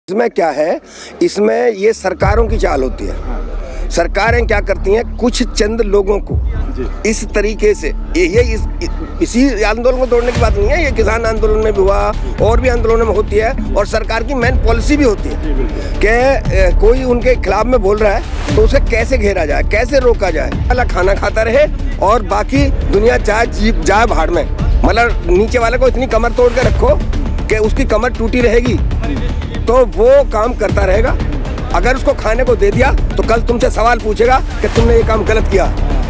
इसमें क्या है, इसमें ये सरकारों की चाल होती है। सरकारें क्या करती हैं, कुछ चंद लोगों को इस तरीके से इसी आंदोलन को तोड़ने की बात नहीं है। ये किसान आंदोलन में भी हुआ और भी आंदोलनों में होती है, और सरकार की मेन पॉलिसी भी होती है कि कोई उनके खिलाफ में बोल रहा है तो उसे कैसे घेरा जाए, कैसे रोका जाए। अलग खाना खाता रहे और बाकी दुनिया चाहे जाए भाड़ में, मतलब नीचे वाले को इतनी कमर तोड़ के रखो कि उसकी कमर टूटी रहेगी तो वो काम करता रहेगा। अगर उसको खाने को दे दिया तो कल तुमसे सवाल पूछेगा कि तुमने ये काम गलत किया।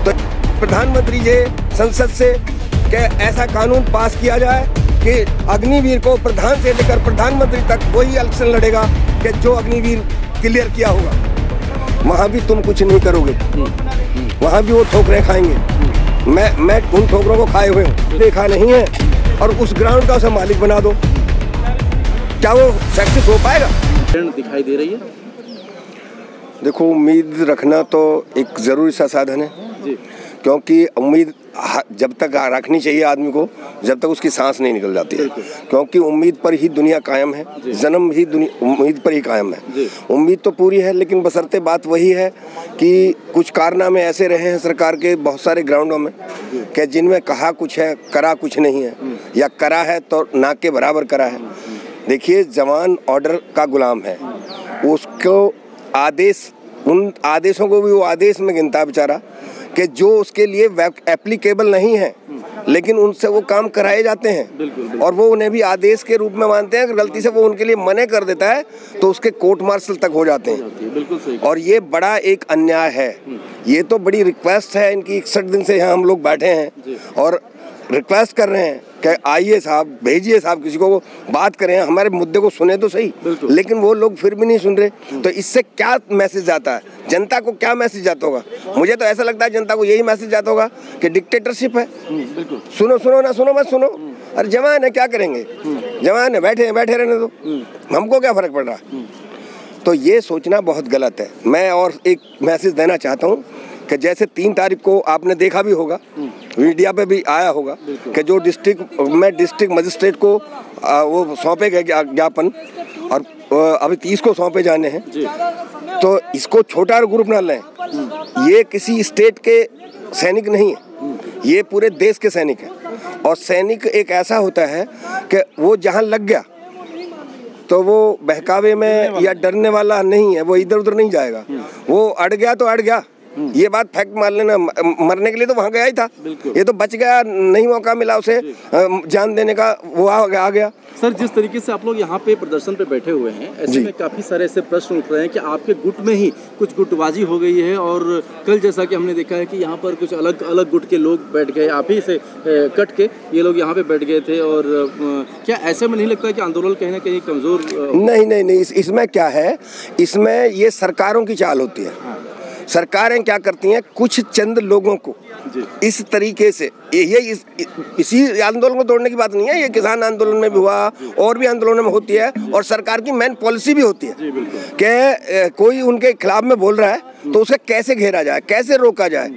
तो प्रधानमंत्री जी संसद से कि ऐसा कानून पास किया जाए कि अग्निवीर को प्रधान से लेकर प्रधानमंत्री तक वही इलेक्शन लड़ेगा कि जो अग्निवीर क्लियर किया होगा। वहाँ भी तुम कुछ नहीं करोगे, वहाँ भी वो ठोकरें खाएंगे। मैं उन ठोकरों को खाए हुए हूँ, देखा नहीं है, और उस ग्राउंड का उसे मालिक बना दो। क्या वो सक्सेस हो पाएगा? दिखाई दे रही है। देखो, उम्मीद रखना तो एक ज़रूरी सा साधन है जी। क्योंकि उम्मीद जब तक रखनी चाहिए आदमी को, जब तक उसकी सांस नहीं निकल जाती है। क्योंकि उम्मीद पर ही दुनिया कायम है, जन्म ही उम्मीद पर ही कायम है। उम्मीद तो पूरी है, लेकिन बशर्ते बात वही है कि कुछ कारनामे ऐसे रहे हैं सरकार के बहुत सारे ग्राउंडों में कि जिनमें कहा कुछ है, करा कुछ नहीं है, या करा है तो ना के बराबर करा है। देखिए, जवान ऑर्डर का गुलाम है, उसको आदेश, उन आदेशों को भी वो आदेश में गिनता है बेचारा कि जो उसके लिए एप्लीकेबल नहीं है, लेकिन उनसे वो काम कराए जाते हैं। और वो उन्हें भी आदेश के रूप में मानते हैं। अगर गलती से वो उनके लिए मना कर देता है तो उसके कोर्ट मार्शल तक हो जाते हैं। बिल्कुल सही। और ये बड़ा एक अन्याय है। ये तो बड़ी रिक्वेस्ट है इनकी, 61 दिन से यहाँ हम लोग बैठे हैं और रिक्वेस्ट कर रहे हैं कि आइए साहब, भेजिए साहब, किसी को बात करें, हमारे मुद्दे को सुने तो सही। लेकिन वो लोग फिर भी नहीं सुन रहे। तो इससे क्या मैसेज जाता है, जनता को क्या मैसेज जाता होगा? मुझे तो ऐसा लगता है जनता को यही मैसेज जाता होगा कि डिक्टेटरशिप है। सुनो सुनो ना सुनो मत सुनो। अरे जवान है, क्या करेंगे? जवान है, बैठे रहने दो, हमको क्या फर्क पड़ रहा? तो ये सोचना बहुत गलत है। मैं और एक मैसेज देना चाहता हूँ कि जैसे 3 तारीख को आपने देखा भी होगा, मीडिया पे भी आया होगा कि जो डिस्ट्रिक्ट मजिस्ट्रेट को वो सौंपे गए ज्ञापन, और अभी 30 को सौंपे जाने हैं। तो इसको छोटा ग्रुप ना लें। ये किसी स्टेट के सैनिक नहीं है, ये पूरे देश के सैनिक हैं। और सैनिक एक ऐसा होता है कि वो जहाँ लग गया तो वो बहकावे में या डरने वाला नहीं है, वो इधर उधर नहीं जाएगा। वो अड़ गया तो अड़ गया, ये बात फैक्ट मान लेना। मरने के लिए तो वहाँ गया ही था, ये तो बच गया, नहीं मौका मिला उसे जान देने का, वो आ गया। सर, जिस तरीके से आप लोग यहाँ पे प्रदर्शन पे बैठे हुए हैं, ऐसे में काफ़ी सारे ऐसे प्रश्न उठ रहे हैं कि आपके गुट में ही कुछ गुटबाजी हो गई है। और कल जैसा कि हमने देखा है कि यहाँ पर कुछ अलग अलग गुट के लोग बैठ गए, आप ही से कट के ये लोग यहाँ पे बैठ गए थे। और क्या ऐसे में नहीं लगता कि आंदोलन कहीं ना कहीं कमज़ोर? नहीं, इसमें क्या है, इसमें ये सरकारों की चाल होती है। सरकारें क्या करती हैं, कुछ चंद लोगों को इस तरीके से इसी आंदोलन को तोड़ने की बात नहीं है। ये किसान आंदोलन में भी हुआ और भी आंदोलनों में होती है, और सरकार की मेन पॉलिसी भी होती है कि कोई उनके खिलाफ में बोल रहा है तो उसे कैसे घेरा जाए, कैसे रोका जाए,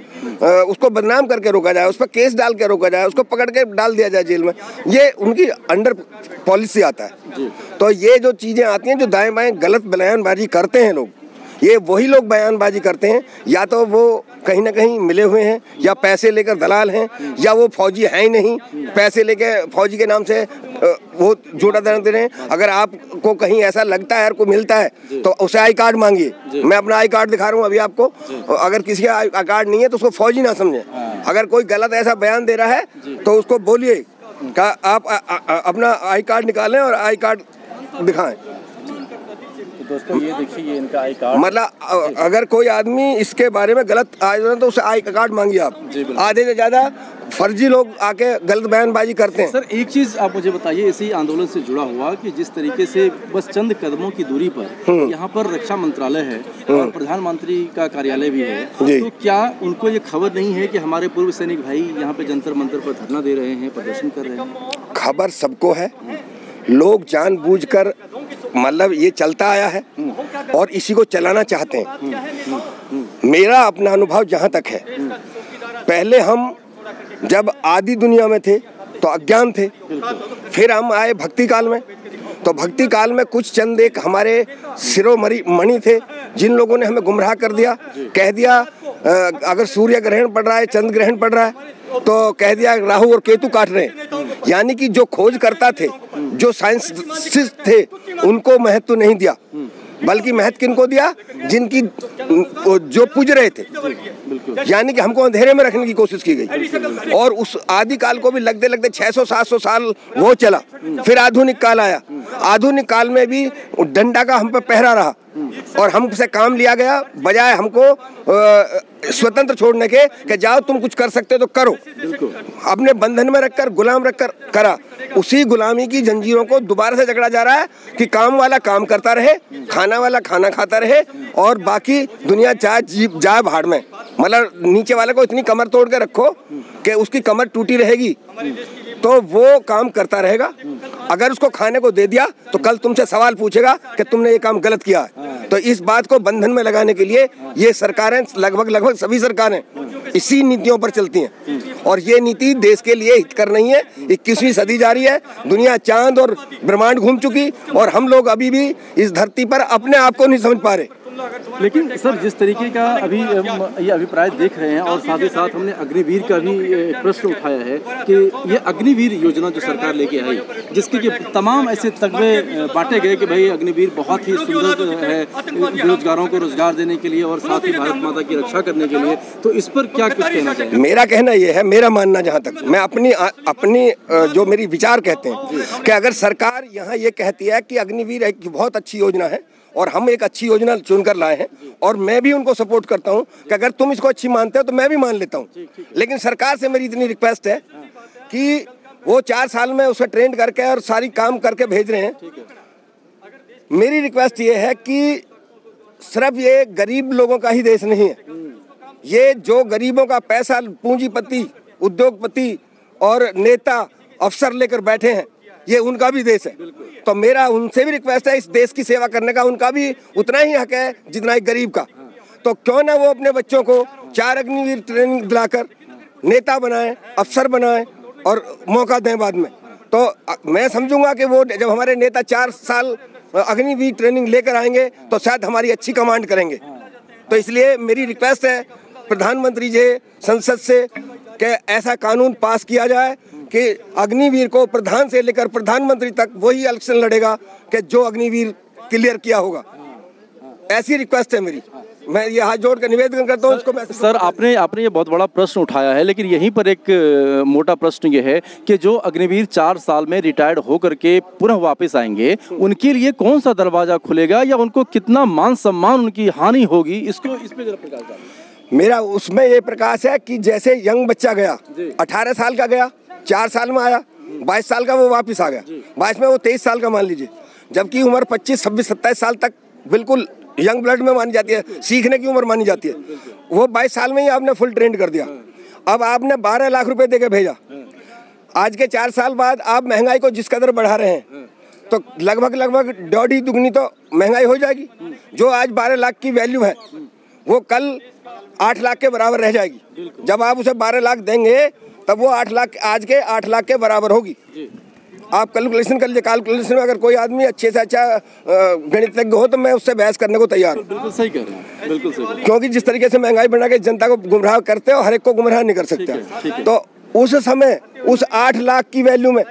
उसको बदनाम करके रोका जाए, उस पर केस डाल के रोका जाए, उसको पकड़ के डाल दिया जाए जेल में। ये उनकी अंडर पॉलिसी आता है। तो ये जो चीज़ें आती हैं, जो दाएं बाएं गलत बयानबाजी करते हैं लोग, ये वही लोग बयानबाजी करते हैं, या तो वो कहीं ना कहीं मिले हुए हैं, या पैसे लेकर दलाल हैं, या वो फौजी हैं ही नहीं, पैसे लेके फौजी के नाम से वो झूठा दे रहे हैं। अगर आपको कहीं ऐसा लगता है, को मिलता है, तो उसे आई कार्ड मांगिए। मैं अपना आई कार्ड दिखा रहा हूँ अभी आपको। अगर किसी का आई कार्ड नहीं है तो उसको फौजी ना समझे। अगर कोई गलत ऐसा बयान दे रहा है तो उसको बोलिए कि आप अपना आई कार्ड निकालें और आई कार्ड दिखाएं। दोस्तों, ये देखिए, ये इनका आई कार्ड। मतलब अगर कोई आदमी इसके बारे में गलत आयोजन तो उसे आई कार्ड मांगिए आप। आधे से ज्यादा फर्जी लोग आके गलत बयानबाजी करते हैं। सर, एक चीज आप मुझे बताइए, इसी आंदोलन से जुड़ा हुआ, कि जिस तरीके से बस चंद कदमों की दूरी पर यहाँ पर रक्षा मंत्रालय है और प्रधानमंत्री का कार्यालय भी है, तो क्या उनको ये खबर नहीं है कि हमारे पूर्व सैनिक भाई यहाँ पे जंतर मंतर पर धरना दे रहे हैं, प्रदर्शन कर रहे हैं? खबर सबको है। लोग जानबूझकर, मतलब ये चलता आया है और इसी को चलाना चाहते हैं। मेरा अपना अनुभव जहाँ तक है, पहले हम जब आदि दुनिया में थे तो अज्ञान थे, फिर हम आए भक्ति काल में, तो भक्ति काल में कुछ चंद एक हमारे शिरोमणि थे जिन लोगों ने हमें गुमराह कर दिया, कह दिया अगर सूर्य ग्रहण पड़ रहा है, चंद्र ग्रहण पड़ रहा है तो कह दिया राहु और केतु काट रहे हैं। यानी कि जो खोज करता थे, जो साइंटिस्ट थे, उनको महत्व नहीं दिया, बल्कि महत्व किनको दिया? जिनकी जो पूज रहे थे। यानी कि हमको अंधेरे में रखने की कोशिश की गई। और उस आदि काल को भी लगते लगते 600-700 साल वो चला। फिर आधुनिक काल आया। आधुनिक काल में भी डंडा का हम पे पहरा रहा और हमसे काम लिया गया, बजाय हमको स्वतंत्र छोड़ने के कि जाओ तुम कुछ कर सकते हो तो करो। अपने बंधन में रखकर, गुलाम रखकर करा। उसी गुलामी की जंजीरों को दोबारा से जकड़ा जा रहा है कि काम वाला काम करता रहे, खाना वाला खाना खाता रहे और बाकी दुनिया जाए भाड़ में। मतलब नीचे वाले को इतनी कमर तोड़ के रखो कि उसकी कमर टूटी रहेगी तो वो काम करता रहेगा। अगर उसको खाने को दे दिया तो कल तुमसे सवाल पूछेगा कि तुमने ये काम गलत किया है। तो इस बात को बंधन में लगाने के लिए ये सरकारें, लगभग सभी सरकारें इसी नीतियों पर चलती हैं और ये नीति देश के लिए हितकर नहीं है। 21वीं सदी जा रही है, दुनिया चांद और ब्रह्मांड घूम चुकी और हम लोग अभी भी इस धरती पर अपने आप को नहीं समझ पा रहे। लेकिन सर, जिस तरीके का अभी ये अभिप्राय देख रहे हैं और साथ ही साथ हमने अग्निवीर का भी प्रश्न उठाया है कि ये अग्निवीर योजना जो सरकार लेके आई, जिसके कि तमाम ऐसे तगमे बांटे गए कि भाई अग्निवीर बहुत ही सुंदर है बेरोजगारों को रोजगार देने के लिए और साथ ही भारत माता की रक्षा करने के लिए, तो इस पर क्या कुछ कहना चाहिए? मेरा कहना ये है, मेरा मानना, जहाँ तक मैं अपनी जो मेरी विचार कहते हैं कि अगर सरकार यहाँ ये कहती है कि अग्निवीर एक बहुत अच्छी योजना है और हम एक अच्छी योजना चुनकर लाए हैं और मैं भी उनको सपोर्ट करता हूं कि अगर तुम इसको अच्छी मानते हो तो मैं भी मान लेता हूं। लेकिन सरकार से मेरी इतनी रिक्वेस्ट है कि वो 4 साल में उसे ट्रेन करके और सारी काम करके भेज रहे हैं। मेरी रिक्वेस्ट ये है कि सिर्फ ये गरीब लोगों का ही देश नहीं है। ये जो गरीबों का पैसा पूंजीपति, उद्योगपति और नेता, अफसर लेकर बैठे हैं, ये उनका भी देश है। तो मेरा उनसे भी रिक्वेस्ट है, इस देश की सेवा करने का उनका भी उतना ही हक है जितना एक गरीब का। तो क्यों ना वो अपने बच्चों को 4 अग्निवीर ट्रेनिंग दिलाकर नेता बनाएं, अफसर बनाएं और मौका दें बाद में। तो मैं समझूंगा कि वो जब हमारे नेता 4 साल अग्निवीर ट्रेनिंग लेकर आएंगे तो शायद हमारी अच्छी कमांड करेंगे। तो इसलिए मेरी रिक्वेस्ट है प्रधानमंत्री जी, संसद से कि ऐसा कानून पास किया जाए कि अग्निवीर को प्रधान से लेकर प्रधानमंत्री तक वही इलेक्शन लड़ेगा कि जो अग्निवीर क्लियर किया होगा। ऐसी रिक्वेस्ट है मेरी। मैं ये हाथ जोड़ कर निवेदन करता हूँ उसको। सर, आपने ये बहुत बड़ा प्रश्न उठाया है, लेकिन यहीं पर एक मोटा प्रश्न ये है कि जो अग्निवीर 4 साल में रिटायर्ड होकर के पुनः वापस आएंगे, उनके लिए कौन सा दरवाजा खुलेगा या उनको कितना मान सम्मान उनकी हानि होगी, इसको इस पे जरा प्रकाश डालें। मेरा उसमें ये प्रकाश है कि जैसे यंग बच्चा गया, 18 साल का गया, 4 साल में आया, 22 साल का वो वापस आ गया, 22 में वो 23 साल का मान लीजिए, जबकि उम्र 25, 26, 27 साल तक बिल्कुल यंग ब्लड में मानी जाती है, सीखने की उम्र मानी जाती है। वो 22 साल में ही आपने फुल ट्रेंड कर दिया। अब आपने 12 लाख रुपए देके भेजा। आज के 4 साल बाद आप महंगाई को जिस कदर बढ़ा रहे हैं तो लगभग 1.5 दुगनी तो महंगाई हो जाएगी। जो आज 12 लाख की वैल्यू है वो कल 8 लाख के बराबर रह जाएगी। जब आप उसे 12 लाख देंगे तब वो 8 लाख आज के 8 लाख के बराबर होगी। आप कैलकुलेशन कर लीजिए। कैलकुलेशन में अगर कोई आदमी अच्छे से अच्छा गणितज्ञ हो तो मैं उससे बहस करने को तैयार हूँ। बिल्कुल सही कह रहे हैं, बिल्कुल सही। क्योंकि जिस तरीके से महंगाई बढ़ा के जनता को गुमराह करते हो, हर एक को गुमराह नहीं कर सकते। तो उस समय उस 8 लाख की वैल्यू में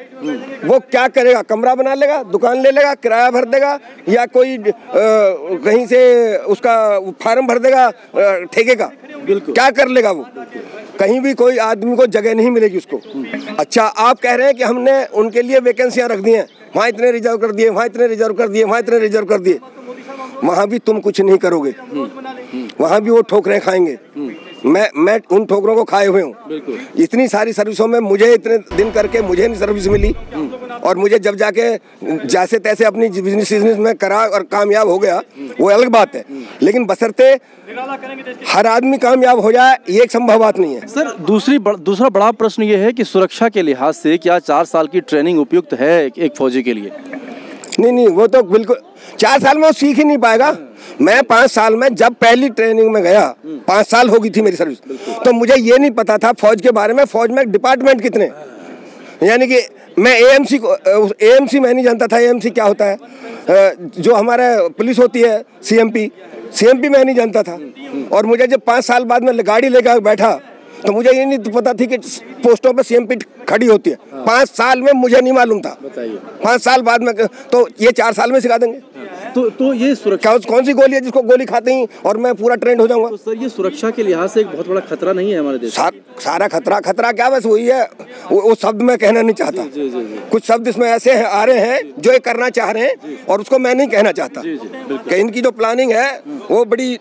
वो क्या करेगा? कमरा बना लेगा, दुकान ले लेगा, किराया भर देगा, या कोई कहीं से उसका फार्म भर देगा ठेके का, क्या कर लेगा? वो कहीं भी कोई आदमी को जगह नहीं मिलेगी उसको। अच्छा, आप कह रहे हैं कि हमने उनके लिए वैकेंसियां रख दी हैं, वहाँ इतने रिजर्व कर दिए, वहाँ इतने रिजर्व कर दिए, वहाँ इतने रिजर्व कर दिए। वहाँ भी तुम कुछ नहीं करोगे, वहाँ भी वो ठोकरें खाएंगे। मैं उन ठोकरों को खाए हुए हूँ। इतनी सारी सर्विसों में मुझे इतने दिन करके मुझे नहीं सर्विस मिली, और मुझे जब जाके जैसे तैसे अपनी बिजनेस में करा और कामयाब हो गया, वो अलग बात है। लेकिन बशर्ते हर आदमी कामयाब हो जाए, ये एक संभव बात नहीं है। सर, दूसरा बड़ा प्रश्न ये है कि सुरक्षा के लिहाज से क्या 4 साल की ट्रेनिंग उपयुक्त है एक फौजी के लिए? नहीं, वो तो बिल्कुल 4 साल में वो सीख ही नहीं पाएगा। मैं 5 साल में जब पहली ट्रेनिंग में गया, 5 साल हो गई थी मेरी सर्विस, तो मुझे ये नहीं पता था फौज के बारे में। फौज में डिपार्टमेंट कितने, यानी कि मैं एएमसी मैं नहीं जानता था एएमसी क्या होता है। जो हमारा पुलिस होती है सीएमपी मैं नहीं जानता था। और मुझे जब 5 साल बाद में गाड़ी लेकर बैठा तो मुझे ये नहीं पता थी कि पोस्टों पे सीएमपी खड़ी होती है। 5 साल में मुझे नहीं मालूम था। बताइए 5 साल बाद में, तो ये 4 साल में सिखा देंगे। तो ये सुरक्षा कौन सी गोली है जिसको गोली खाते ही और मैं पूरा ट्रेंड हो जाऊंगा? तो सर ये सुरक्षा के लिहाज से एक बहुत बड़ा खतरा नहीं है हमारे देश में? सारा खतरा क्या, बस वही है। वो शब्द मैं कहना नहीं चाहता। जी। कुछ शब्द इसमें ऐसे आ रहे हैं जो ये करना चाह रहे हैं और उसको मैं नहीं कहना चाहता कि इनकी जो प्लानिंग है वो बड़ी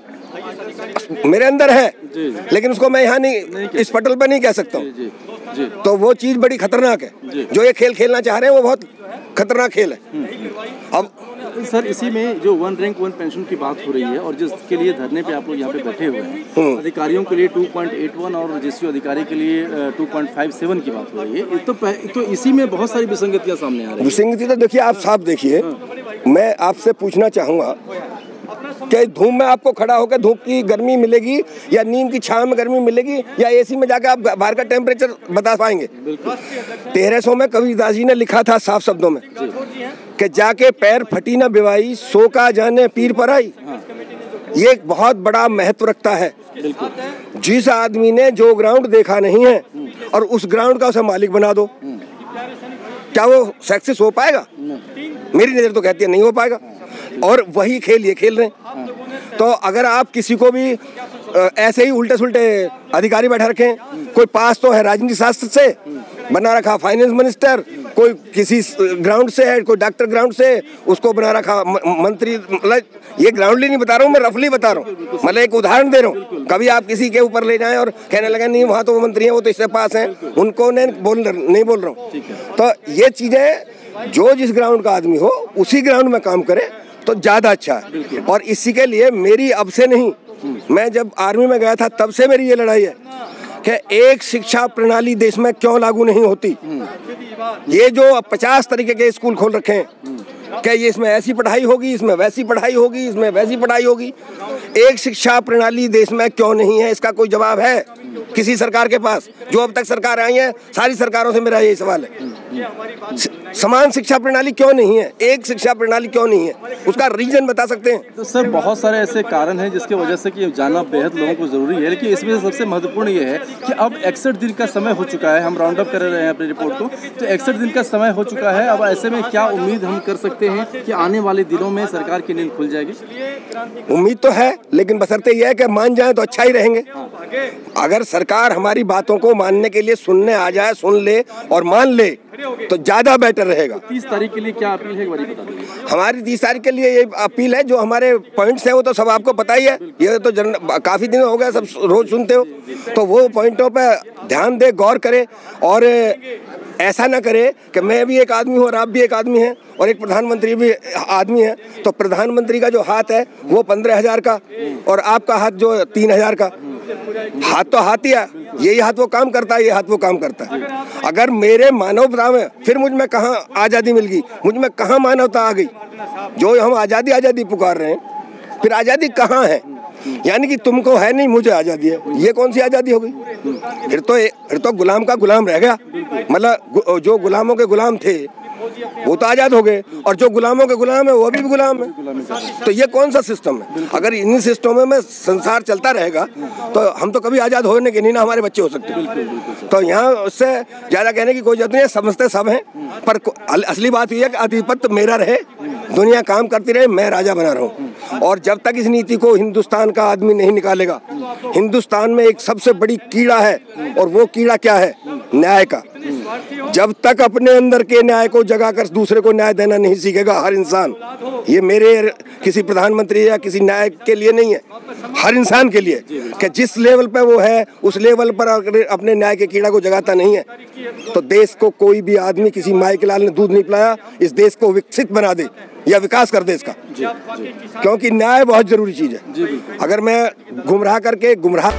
मेरे अंदर है, लेकिन उसको मैं यहाँ नहीं इस पटल पर नहीं कह सकता हूँ। तो वो चीज बड़ी खतरनाक है। जो ये खेल खेलना चाह रहे हैं वो बहुत खतरनाक खेल है। अब सर इसी में जो 1 रैंक 1 पेंशन की बात हो रही है और जिसके लिए धरने पे आप लोग यहाँ पे बैठे हुए हैं, अधिकारियों के लिए 2.81 और रजिस्ट्री अधिकारी के लिए 2.57 की बात हो रही है। तो इसी में बहुत सारी विसंगतियाँ सामने आ रही है। विसंगति तो देखिए आप साफ देखिए, मैं आपसे पूछना चाहूँगा कि धूप में आपको खड़ा होकर धूप की गर्मी मिलेगी या नीम की छांव में गर्मी मिलेगी या एसी में जाकर आप बाहर का टेम्परेचर बता पाएंगे? 1300 में कबीरदास जी ने लिखा था साफ शब्दों में कि जाके पैर फटी ना बिवाई सो का जाने पीर पर आई। ये एक बहुत बड़ा महत्व रखता है। जिस आदमी ने जो ग्राउंड देखा नहीं है और उस ग्राउंड का उसे मालिक बना दो, क्या वो सक्सेस हो पाएगा? मेरी नजर तो कहती है नहीं हो पाएगा। और वही खेल ये खेल रहे हैं। तो अगर आप किसी को भी ऐसे ही उल्टे सुल्टे अधिकारी बैठा रखें, कोई पास तो है राजनीति शास्त्र से बना रखा फाइनेंस मिनिस्टर, कोई किसी ग्राउंड से है, कोई डॉक्टर ग्राउंड से उसको बना रखा मंत्री। मतलब ये ग्राउंडली नहीं बता रहा हूँ, मैं रफली बता रहा हूँ, मतलब एक उदाहरण दे रहा हूँ। कभी आप किसी के ऊपर ले जाएं और कहने लगे नहीं वहाँ तो वो मंत्री हैं, वो तो इससे पास हैं, उनको नहीं बोल रहा हूँ। तो ये चीजें जो जिस ग्राउंड का आदमी हो उसी ग्राउंड में काम करे तो ज्यादा अच्छा है। और इसी के लिए मेरी अब से नहीं, मैं जब आर्मी में गया था तब से मेरी ये लड़ाई है कि एक शिक्षा प्रणाली देश में क्यों लागू नहीं होती। ये जो 50 तरीके के स्कूल खोल रखे हैं कि ये इसमें ऐसी पढ़ाई होगी, इसमें वैसी पढ़ाई होगी, इसमें वैसी पढ़ाई होगी, एक शिक्षा प्रणाली देश में क्यों नहीं है? इसका कोई जवाब है किसी सरकार के पास? जो अब तक सरकार आई है सारी सरकारों से मेरा यही सवाल है, समान शिक्षा प्रणाली क्यों नहीं है? एक शिक्षा प्रणाली क्यों नहीं है? उसका रीजन बता सकते हैं? तो सर बहुत सारे ऐसे कारण हैं जिसकी वजह से कि जानना बेहद लोगों को जरूरी है, लेकिन इसमें से सबसे महत्वपूर्ण ये है कि अब 61 दिन का समय हो चुका है। हम राउंड अप कर रहे हैं अपनी रिपोर्ट को, तो 61 दिन का समय हो चुका है। अब ऐसे में क्या उम्मीद हम कर सकते हैं कि आने वाले दिनों में सरकार की नींद खुल जाएगी? उम्मीद तो है, लेकिन बशर्ते यह है कि मान जाए तो अच्छा ही रहेंगे। अगर सरकार हमारी बातों को मानने के लिए सुनने आ जाए, सुन ले और मान ले तो ज्यादा बेटर रहेगा। 30 तारीख के लिए क्या अपील है एक बार बता दीजिए। हमारी 30 तारीख के लिए ये अपील है, जो हमारे पॉइंट्स हैं वो तो सब आपको पता ही है, ये तो काफी दिन हो गए, सब रोज सुनते हो, तो वो पॉइंटों पे ध्यान दे, गौर करे और ऐसा ना करे कि मैं भी एक आदमी हूँ और आप भी एक आदमी हैं और एक प्रधानमंत्री भी आदमी है, तो प्रधानमंत्री का जो हाथ है वो 15,000 का और आपका हाथ जो 3,000 का, हाथ तो हाथ ही है, यही हाथ वो काम करता है, ये हाथ वो काम करता है। अगर मेरे मानवता में फिर मुझ में कहाँ आज़ादी मिल गई, मुझ में कहाँ मानवता आ गई? जो हम आज़ादी आज़ादी पुकार रहे हैं, फिर आज़ादी कहाँ है? यानी कि तुमको है नहीं, मुझे आज़ादी है, ये कौन सी आज़ादी हो गई? फिर तो गुलाम का गुलाम रह गया। मतलब जो गुलामों के गुलाम थे वो तो आजाद हो गए और जो गुलामों के गुलाम है वो भी गुलाम है। तो ये कौन सा सिस्टम है? अगर इन्हीं सिस्टमों में संसार चलता रहेगा तो हम तो कभी आजाद होने के नहीं, ना हमारे बच्चे हो सकते। तो यहाँ उससे ज्यादा कहने की कोई जरूरत नहीं है, समझते सब हैं, पर असली बात यह है कि आधिपत्य मेरा रहे, दुनिया काम करती रहे, मैं राजा बना रहा हूँ। और जब तक इस नीति को हिंदुस्तान का आदमी नहीं निकालेगा, हिंदुस्तान में एक सबसे बड़ी कीड़ा है और वो कीड़ा क्या है? न्याय का। जब तक अपने अंदर के न्याय को जगाकर दूसरे को न्याय देना नहीं सीखेगा हर इंसान, ये मेरे किसी प्रधानमंत्री या किसी न्याय के लिए नहीं है, हर इंसान के लिए, कि जिस लेवल पे वो है उस लेवल पर अगर अपने न्याय के कीड़ा को जगाता नहीं है तो देश को कोई भी आदमी, किसी माई के लाल ने दूध नहीं पिलाया इस देश को विकसित बना दे या विकास कर दे इसका। क्योंकि न्याय बहुत जरूरी चीज है। अगर मैं गुमराह करके गुमराह